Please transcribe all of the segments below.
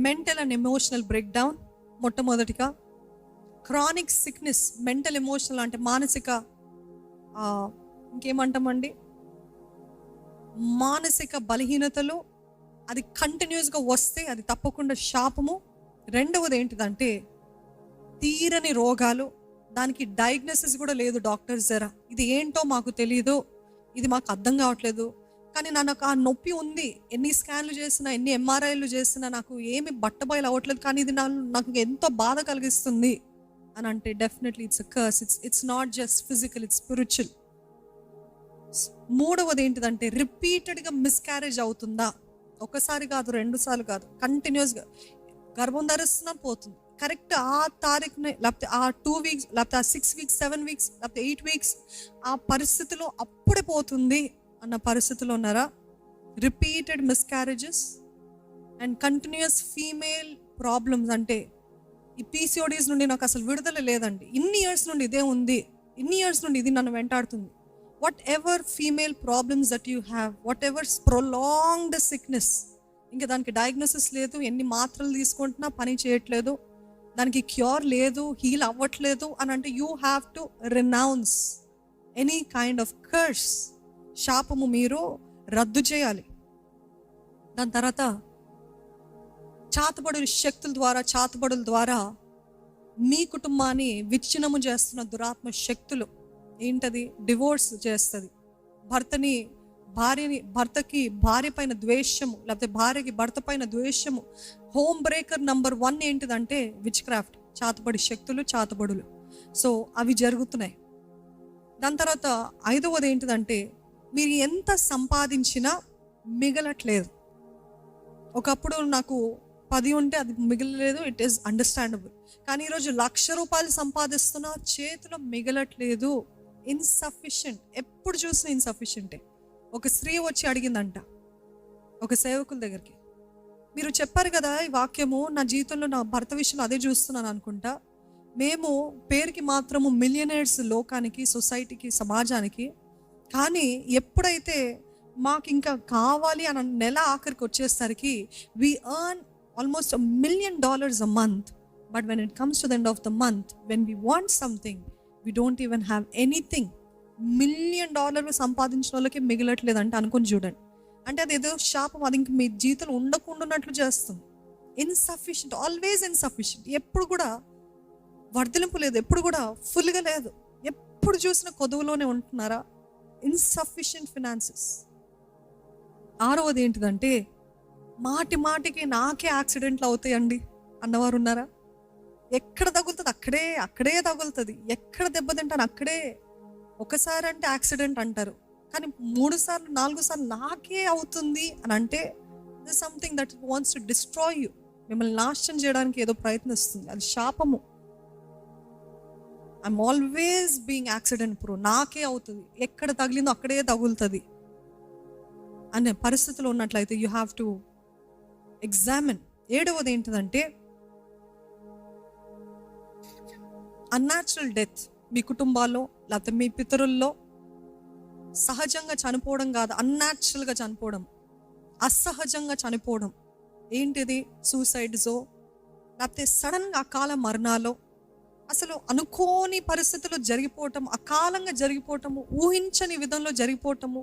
Mental and emotional break down. మొట్టమొదటిగా chronic sickness, mental emotional అంటే మానసిక ఇంకేమంటామండి, మానసిక బలహీనతలు, అది కంటిన్యూస్గా వస్తే అది తప్పకుండా శాపము. రెండవది ఏంటిదంటే తీరని రోగాలు, దానికి డయాగ్నోసిస్ కూడా లేదు డాక్టర్స్ దగ్గర. ఇది ఏంటో మాకు తెలియదు, ఇది మాకు అర్థం కావట్లేదు, కానీ నాకు ఆ నొప్పి ఉంది, ఎన్ని స్కాన్లు చేసినా ఎన్ని ఎంఆర్ఐలు చేసినా నాకు ఏమి బట్టబయలు అవ్వట్లేదు, కానీ ఇది నాకు ఎంతో బాధ కలిగిస్తుంది అని అంటే definitely it's a curse. It's not just physical, it's spiritual. మూడవది ఏంటిదంటే రిపీటెడ్గా మిస్క్యారేజ్ అవుతుందా, ఒకసారి కాదు, 2 సార్లు కాదు, కంటిన్యూస్గా గర్భం ధరిస్తున్నా పోతుంది, కరెక్ట్ ఆ తారీఖునే, లేకపోతే ఆ 2 వీక్స్, లేకపోతే ఆ 6 వీక్స్, 7 వీక్స్, లేకపోతే 8 వీక్స్, ఆ పరిస్థితిలో అప్పుడే పోతుంది అన్న పరిస్థితిలో ఉన్నారా? Repeated miscarriages and continuous female problems, అంటే ఈ పీసీఓడీస్ నుండి నాకు అసలు విడుదల లేదండి, ఇన్ని ఇయర్స్ నుండి ఇదే ఉంది, ఇన్ని ఇయర్స్ నుండి ఇది నన్ను వెంటాడుతుంది. Whatever female problems that you have, whatever prolonged sickness, ఇంకా దానికి డయాగ్నోసిస్ లేదు, ఎన్ని మాత్రలు తీసుకుంటున్నా పని చేయట్లేదు, దానికి క్యూర్ లేదు, హీల్ అవ్వట్లేదు అని అంటే you have to renounce any kind of curse. శాపము మీరు రద్దు చేయాలి. దాని తర్వాత చాతబడుల ద్వారా మీ కుటుంబాన్ని విచ్ఛిన్నము చేస్తున్న దురాత్మ శక్తులు ఏంటది? డివోర్స్ చేస్తుంది, భర్తకి భార్య పైన ద్వేషము, లేకపోతే భార్యకి భర్త పైన ద్వేషము. హోమ్ బ్రేకర్ నంబర్ 1 ఏంటిదంటే విచ్ క్రాఫ్ట్, చాతబడి శక్తులు, చాతబడులు. సో అవి జరుగుతున్నాయి. దాని తర్వాత 5వది ఏంటిదంటే మీరు ఎంత సంపాదించినా మిగలట్లేదు. ఒకప్పుడు నాకు 10 ఉంటే అది మిగలలేదు, ఇట్ ఈస్ అండర్స్టాండబుల్. కానీ ఈరోజు 1,00,000 రూపాయలు సంపాదిస్తున్నా చేతిలో మిగలట్లేదు. ఇన్సఫిషియంట్, ఎప్పుడు చూసినా ఇన్సఫిషియంటే. ఒక స్త్రీ వచ్చి అడిగిందంట ఒక సేవకుల దగ్గరికి, మీరు చెప్పారు కదా ఈ వాక్యము, నా జీవితంలో నా భర్త విషయంలో అదే చూస్తున్నాను అనుకుంటా, మేము పేరుకి మాత్రము మిలియనర్స్ లోకానికి, సొసైటీకి, సమాజానికి, కానీ ఎప్పుడైతే మాకు ఇంకా కావాలి అని నెల ఆఖరికి వచ్చేసరికి we earn almost $1 million a month, but when it comes to the end of the month, when we want something, we don't even have anything. $1 million సంపాదించిన వాళ్ళకి మిగలట్లేదంటే అనుకుని చూడండి. అంటే అది ఏదో శాపం, అది ఇంక మీ జీవితంలో ఉండకుండాన్నట్లు చేస్తుంది. ఇన్సఫిషియంట్, ఆల్వేస్ ఇన్సఫిషియంట్, ఎప్పుడు కూడా వర్ధలింపు లేదు, ఎప్పుడు కూడా ఫుల్గా లేదు, ఎప్పుడు చూసిన కొదువులోనే ఉంటున్నారా? Insufficient finances. 6వది ఏంటిదంటే మాటికి నాకే యాక్సిడెంట్లు అవుతాయండి అన్నవారు ఉన్నారా? ఎక్కడ తగులుతుంది అక్కడే తగులుతుంది, ఎక్కడ దెబ్బతింటాను అక్కడే. ఒకసారి అంటే యాక్సిడెంట్ అంటారు, కానీ 3 సార్లు 4 సార్లు నాకే అవుతుంది అని అంటే something that wants to destroy you, మిమ్మల్ని నాశనం చేయడానికి ఏదో ప్రయత్నిస్తుంది, అది శాపము. I'm always being accident pro, నాకే అవుతుంది, ఎక్కడ తగిలిందో అక్కడే తగులుతుంది అనే పరిస్థితిలో ఉన్నట్లయితే యూ హ్యావ్ టు ఎగ్జామిన్. 7వది ఏంటిదంటే అన్యాచురల్ డెత్. మీ కుటుంబాల్లో లేకపోతే మీ పితరుల్లో సహజంగా చనిపోవడం కాదు, అన్యాచురల్గా చనిపోవడం, అసహజంగా చనిపోవడం. ఏంటిది? సూసైడ్సో, లేకపోతే సడన్గా అకాల మరణాలు, అసలు అనుకోని పరిస్థితుల్లో జరిగిపోవటం, అకాలంగా జరిగిపోవటము, ఊహించని విధంలో జరిగిపోవటము,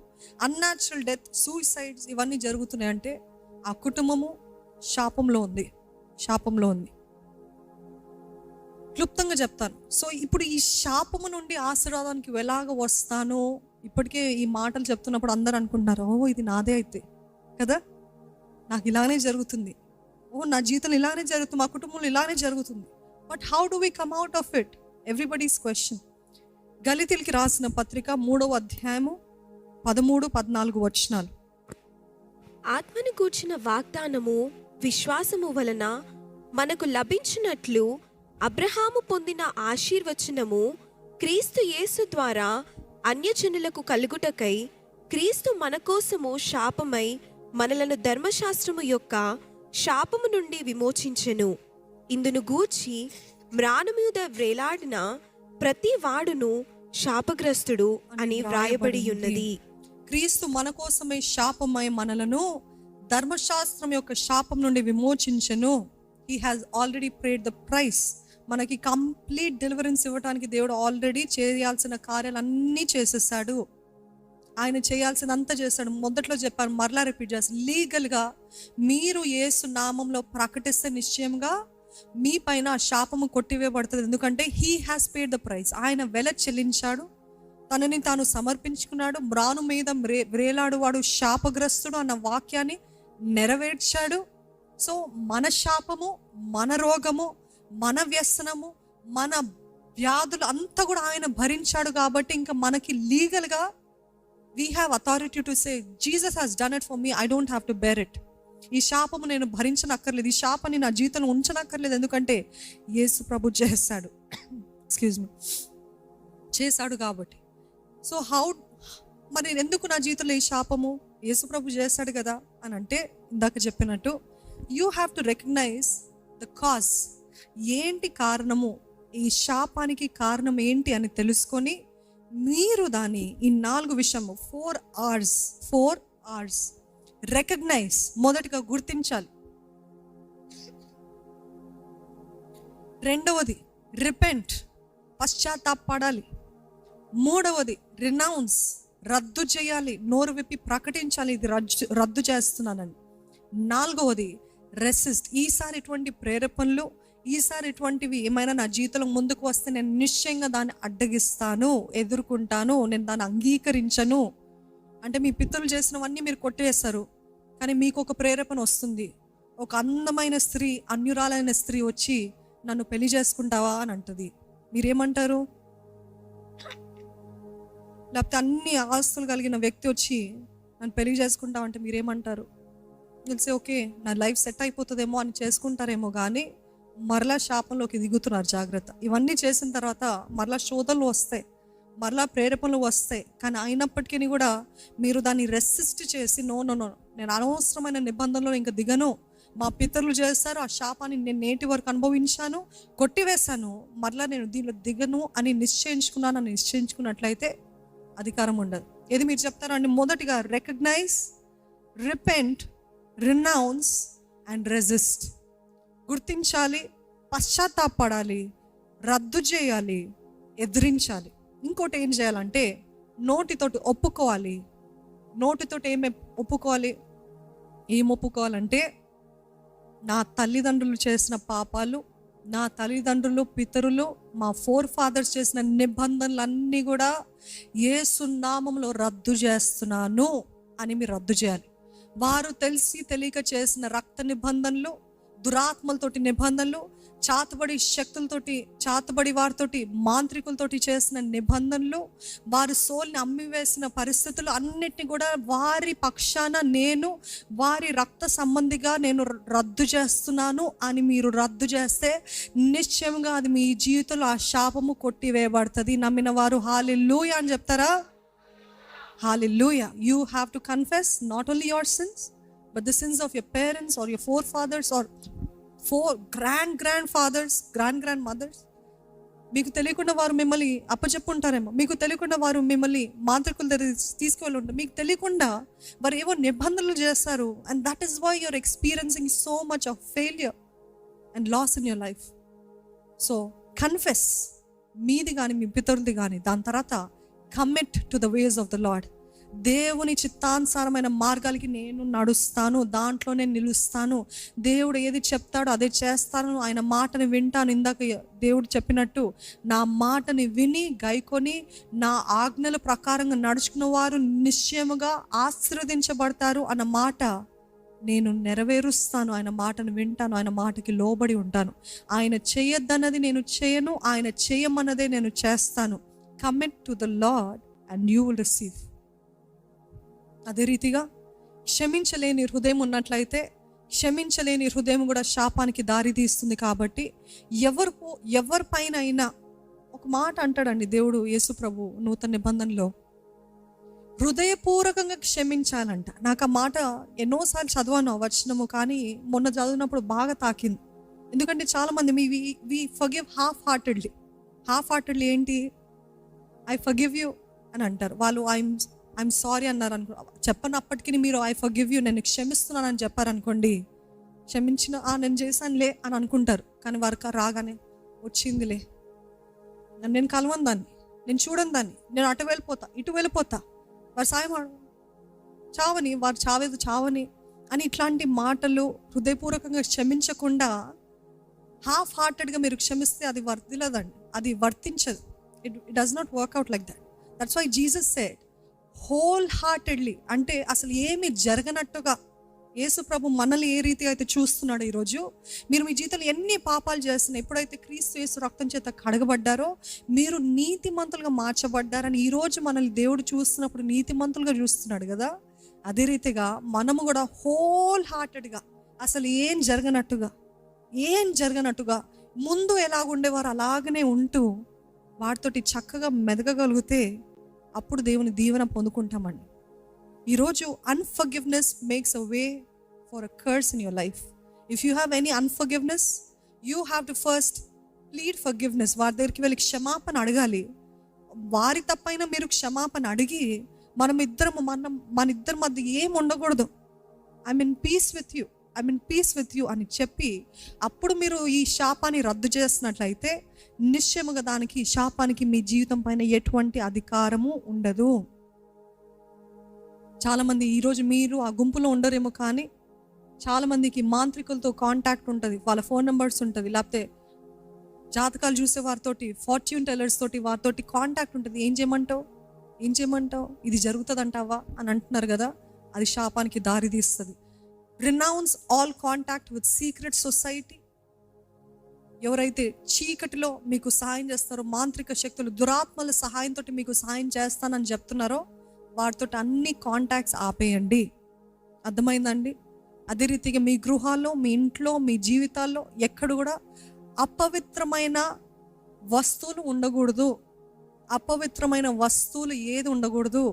అన్యాచురల్ డెత్, సూసైడ్స్, ఇవన్నీ జరుగుతున్నాయి అంటే ఆ కుటుంబము శాపంలో ఉంది. క్లుప్తంగా చెప్తాను. సో ఇప్పుడు ఈ శాపము నుండి ఆశీర్వాదానికి ఎలాగ వస్తానో, ఇప్పటికే ఈ మాటలు చెప్తున్నప్పుడు అందరూ అనుకుంటున్నారు, ఓ ఇది నాదే అయితే కదా, నాకు ఇలానే జరుగుతుంది, ఓ నా జీవితంలో ఇలానే జరుగుతుంది, మా కుటుంబంలో ఇలానే జరుగుతుంది. But how do we come out of it? Everybody's question. గలితీయులకు రాసిన పత్రిక 3వ అధ్యాయము 13-14 వచనాలు. ఆత్మను కూర్చిన వాగ్దానము విశ్వాసము వలన మనకు లభించినట్లు అబ్రహాము పొందిన ఆశీర్వచనము క్రీస్తు యేసు ద్వారా అన్యజనులకు కలుగుటకై క్రీస్తు మన కోసము శాపమై మనలను ధర్మశాస్త్రము యొక్క శాపము నుండి విమోచించెను. ఇందును గూర్చి మ్రాను మీద వ్రేలాడిన ప్రతి వాడును శాపగ్రస్తుడు అని వ్రాయబడి ఉన్నది. క్రీస్తు మన కోసమే శాపమై మనలను ధర్మశాస్త్రం యొక్క శాపం నుండి విమోచించెను. He has already paid the price. మనకి కంప్లీట్ డెలివరెన్స్ ఇవ్వడానికి దేవుడు ఆల్రెడీ చేయాల్సిన కార్యాలన్నీ చేసేసాడు. ఆయన చేయాల్సినంత చేశాడు. మొదట్లో చెప్పాను, మరలా రిపీట్ చేస్తాను. లీగల్గా మీరు యేసు నామంలో ప్రకటిస్తే నిశ్చయంగా మీ పైన ఆ శాపము కొట్టివేయబడుతుంది. ఎందుకంటే he has paid the price. ఆయన వెల చెల్లించాడు, తనని తాను సమర్పించుకున్నాడు. మ్రాను మీద వ్రేలాడువాడు శాపగ్రస్తుడు అన్న వాక్యాన్ని నెరవేర్చాడు. సో మన శాపము, మన రోగము, మన వ్యసనము, మన వ్యాధులు అంతా కూడా ఆయన భరించాడు. కాబట్టి ఇంకా మనకి లీగల్గా we have authority to say Jesus has done it for me, I don't have to bear it. ఈ శాపము నేను భరించనక్కర్లేదు, ఈ శాపాన్ని నా జీవితంలో ఉంచనక్కర్లేదు, ఎందుకంటే యేసు ప్రభు చేశాడు. ఎక్స్క్యూజ్ మీ, చేశాడు కాబట్టి. సో మరి ఎందుకు నా జీవితంలో ఈ శాపము? యేసు ప్రభు చేశాడు కదా అని అంటే, ఇందాక చెప్పినట్టు you have to recognise the cause. ఏంటి కారణము, ఈ శాపానికి కారణం ఏంటి అని తెలుసుకొని మీరు దాన్ని ఈ 4 విషయము 4 R's రికగ్నైజ్, మొదటిగా గుర్తించాలి. రెండవది రిపెంట్, పశ్చాత్తాపడాలి. మూడవది రినౌన్స్, రద్దు చేయాలి, నోరు విప్పి ప్రకటించాలి ఇది రద్దు చేస్తున్నానని. నాలుగవది రెసిస్ట్. ఈసారి ఇటువంటి ప్రేరేపణలు, ఈసారి ఇటువంటివి ఏమైనా నా జీవితంలో ముందుకు వస్తే నేను నిశ్చయంగా దాన్ని అడ్డగిస్తాను, ఎదుర్కొంటాను, నేను దాన్ని అంగీకరించను. అంటే మీ పితరులు చేసినవన్నీ మీరు కొట్టేస్తారు, కానీ మీకు ఒక ప్రేరేపణ వస్తుంది. ఒక అందమైన స్త్రీ, అన్యురాలైన స్త్రీ వచ్చి నన్ను పెళ్లి చేసుకుంటావా అని అంటది. మీరేమంటారు? లేకపోతే అన్ని ఆస్తులు కలిగిన వ్యక్తి వచ్చి నన్ను పెళ్లి చేసుకుంటావా అంటే మీరేమంటారు? తెలిసి ఓకే నా లైఫ్ సెట్ అయిపోతుందేమో అని చేసుకుంటారేమో, కానీ మరలా శాపంలోకి దిగుతున్నారు. జాగ్రత్త. ఇవన్నీ చేసిన తర్వాత మరలా శోధనలు వస్తాయి, మరలా ప్రేరేపణలు వస్తాయి. కానీ అయినప్పటికీ కూడా మీరు దాన్ని రెసిస్ట్ చేసి నో, నేను అనవసరమైన నిబంధనలో ఇంకా దిగను, మా పితరులు చేస్తారు, ఆ శాపాన్ని నేను నేటి వరకు అనుభవించాను, కొట్టివేశాను, మరలా నేను దీనిలో దిగను అని నిశ్చయించుకున్నట్లయితే అధికారం ఉండదు. ఏది మీరు చెప్తారండి? మొదటిగా recognise, repent, renounce and resist. గుర్తించాలి, పశ్చాత్తాపడాలి, రద్దు చేయాలి, ఎదిరించాలి. ఇంకోటి ఏం చేయాలంటే నోటితోటి ఒప్పుకోవాలి. నోటితోటి ఒప్పుకోవాలి? ఏం ఒప్పుకోవాలంటే నా తల్లిదండ్రులు చేసిన పాపాలు, నా తల్లిదండ్రులు పితరులు మా ఫాదర్స్ చేసిన నిబంధనలన్నీ కూడా యేసు నామములో రద్దు చేస్తున్నాను అని మీరు రద్దు చేయాలి. వారు తెలిసి తెలియక చేసిన రక్త నిబంధనలు, దురాత్మలతోటి నిబంధనలు, చాతబడి శక్తులతోటి, చాతబడి వారితోటి, మాంత్రికులతోటి చేసిన నిబంధనలు, వారు సోల్ని అమ్మివేసిన పరిస్థితులు అన్నిటిని కూడా వారి పక్షాన నేను వారి రక్త సంబంధిగా నేను రద్దు చేస్తున్నాను అని మీరు రద్దు చేస్తే నిశ్చయంగా అది మీ జీవితంలో ఆ శాపము కొట్టివేయబడుతుంది. నమ్మిన వారు హల్లెలూయా అని చెప్తారా? హల్లెలూయా. You have to confess not only your sins but the sins of your parents or your forefathers or grandfathers, grandmothers. మీకు తెలియకుండా వారు మిమ్మల్ని అప్పచెప్పుంటారేమో, మీకు తెలియకుండా వారు మిమ్మల్ని మాంత్రికుల దగ్గర తీసుకువెళ్ళి ఉంటారు, మీకు తెలియకుండా వారు ఏవో నిబంధనలు చేస్తారు. And that is why you're experiencing so much of failure and loss in your life. So confess, మీది కానీ మీ పితరులది కానీ. దాని తర్వాత commit to the ways of the Lord. దేవుని చిత్తానుసారమైన మార్గాలకి నేను నడుస్తాను, దాంట్లో నేను నిలుస్తాను. దేవుడు ఏది చెప్తాడో అదే చేస్తాను, ఆయన మాటని వింటాను. ఇందాక దేవుడు చెప్పినట్టు నా మాటని విని గైకొని నా ఆజ్ఞల ప్రకారంగా నడుచుకున్న వారు నిశ్చయముగా ఆశీర్వదించబడతారు అన్న మాట నేను నెరవేరుస్తాను. ఆయన మాటను వింటాను, ఆయన మాటకి లోబడి ఉంటాను. ఆయన చేయొద్దన్నది నేను చేయను, ఆయన చేయమన్నదే నేను చేస్తాను. Commit to the lord and you will receive. అదే రీతిగా క్షమించలేని హృదయం ఉన్నట్లయితే, క్షమించలేని హృదయం కూడా శాపానికి దారి తీస్తుంది. కాబట్టి ఎవరిపైన అయినా ఒక మాట అంటాడండి దేవుడు, యేసు ప్రభు నూతన నిబంధనలో హృదయపూర్వకంగా క్షమించాలంట. నాకు ఆ మాట ఎన్నోసార్లు చదివాను ఆ వచనము, కానీ మొన్న చదివినప్పుడు బాగా తాకింది. ఎందుకంటే చాలామంది వి ఫర్గివ్ హాఫ్ హార్టెడ్లీ ఏంటి, ఐ ఫర్గివ్ యూ అని అంటారు. వాళ్ళు ఐఎమ్ సారీ అన్నారు అనుకో, చెప్పనప్పటికీ మీరు ఐ ఫర్గివ్ యూ, నేను క్షమిస్తున్నానని చెప్పారనుకోండి, క్షమించిన నేను చేశానులే అని అనుకుంటారు. కానీ వారికి రాగానే వచ్చిందిలే, నేను కలవను దాన్ని, నేను చూడను దాన్ని, నేను అటు వెళ్ళిపోతా ఇటు వెళ్ళిపోతా, వారు సాయం చావని, వారు చావేది చావని అని ఇట్లాంటి మాటలు హృదయపూర్వకంగా క్షమించకుండా హాఫ్ హార్టెడ్గా మీరు క్షమిస్తే అది వర్తిలేదండి, అది వర్తించదు. It does not work out like that. That's why Jesus said whole heartedly, అంటే అసలు ఏమి జరగనట్టుగా యేసు ప్రభు మనల్ని ఏ రీతిగా అయితే చూస్తున్నాడో ఈరోజు, మీరు మీ జీవితంలో ఎన్ని పాపాలు చేస్తున్నా, ఎప్పుడైతే క్రీస్తు యేసు రక్తం చేత కడగబడ్డారో మీరు నీతిమంతులుగా మార్చబడ్డారని ఈరోజు మనల్ని దేవుడు చూస్తున్నప్పుడు నీతిమంతులుగా చూస్తున్నాడు కదా. అదే రీతిగా మనము కూడా హోల్ హార్టెడ్గా అసలు ఏం జరగనట్టుగా ముందు ఎలాగుండేవారు అలాగనే ఉంటూ వాటితోటి చక్కగా మెదగగలిగితే అప్పుడు దేవుని దీవెన పొందుకుంటామండి. ఈరోజు unforgiveness makes a way for a curse in your life. If you have any unforgiveness, you have to first plead forgiveness. వారి దగ్గరికి వెళ్ళి క్షమాపణ అడగాలి. వారి తప్పైనా మీరు క్షమాపణ అడిగి మన ఇద్దరి మధ్య ఏం ఉండకూడదు, I mean peace with you అని చెప్పి అప్పుడు మీరు ఈ శాపాన్ని రద్దు చేసినట్లయితే నిశ్చయముగా దానికి శాపానికి మీ జీవితం పైన ఎటువంటి అధికారము ఉండదు. చాలామంది ఈరోజు మీరు ఆ గుంపులో ఉండరేమో, కానీ చాలామందికి మాంత్రికులతో కాంటాక్ట్ ఉంటుంది, వాళ్ళ ఫోన్ నెంబర్స్ ఉంటుంది, లేకపోతే జాతకాలు చూసే వారితోటి, ఫార్చ్యూన్ టెల్లర్స్ తోటి వారితోటి కాంటాక్ట్ ఉంటుంది. ఏం చేయమంటావు, ఇది జరుగుతుంది అంటావా అని అంటున్నారు కదా, అది శాపానికి దారి తీస్తుంది. Renounce all contact with secret society. ఎవరైతే చీకటిలో మీకు సహాయం చేస్తారో, మాంత్రిక శక్తులు దురాత్మల సహాయంతో మీకు సహాయం చేస్తానని చెప్తున్నారో వాటితో అన్ని కాంటాక్ట్స్ ఆపేయండి. అర్థమైందండి? అదే రీతిగా మీ గృహాల్లో, మీ ఇంట్లో, మీ జీవితాల్లో ఎక్కడ కూడా అపవిత్రమైన వస్తువులు ఉండకూడదు. అపవిత్రమైన వస్తువులు ఏది ఉండకూడదు.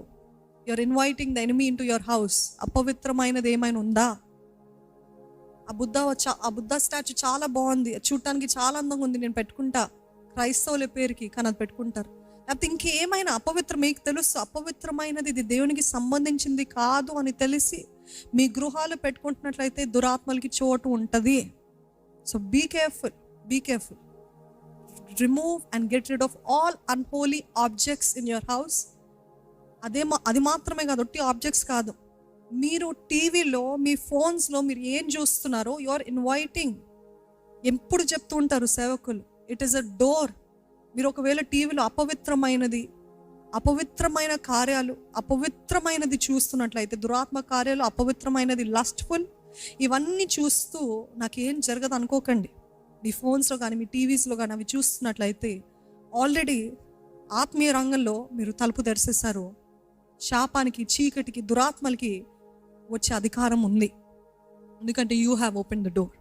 You are inviting the enemy into your house. అపవిత్రమైనది ఏమైనా ఉందా? ఆ బుద్ధ స్టాచ్యూ చాలా బాగుంది, చూడటానికి చాలా అందంగా ఉంది, నేను పెట్టుకుంటా, క్రైస్తవుల పేరుకి, కానీ అది పెట్టుకుంటారు. లేకపోతే ఇంకేమైనా అపవిత్రం, మీకు తెలుసు అపవిత్రమైనది, ఇది దేవునికి సంబంధించింది కాదు అని తెలిసి మీ గృహాలు పెట్టుకుంటున్నట్లయితే దురాత్మలకి చోటు ఉంటుంది. So be careful. Remove and get rid of all unholy objects in your house. అది మాత్రమే కాదు, ఒట్టి ఆబ్జెక్ట్స్ కాదు, మీరు టీవీలో, మీ ఫోన్స్లో మీరు ఏం చూస్తున్నారో యు ఆర్ ఇన్వైటింగ్. ఎప్పుడు చెప్తూ ఉంటారు సేవకులు, ఇట్ ఈస్ అ డోర్. మీరు ఒకవేళ టీవీలో అపవిత్రమైన కార్యాలు, అపవిత్రమైనది చూస్తున్నట్లయితే, దురాత్మ కార్యాలు, అపవిత్రమైనది, లస్ట్ఫుల్, ఇవన్నీ చూస్తూ నాకేం జరగదు అనుకోకండి. మీ ఫోన్స్లో కానీ మీ టీవీస్లో కానీ అవి చూస్తున్నట్లయితే ఆల్రెడీ ఆత్మీయ రంగంలో మీరు తలుపు తెరిచేశారు. శాపానికి, చీకటికి, దురాత్మలకి వచ్చే అధికారం ఉంది. ఎందుకంటే you have open the door.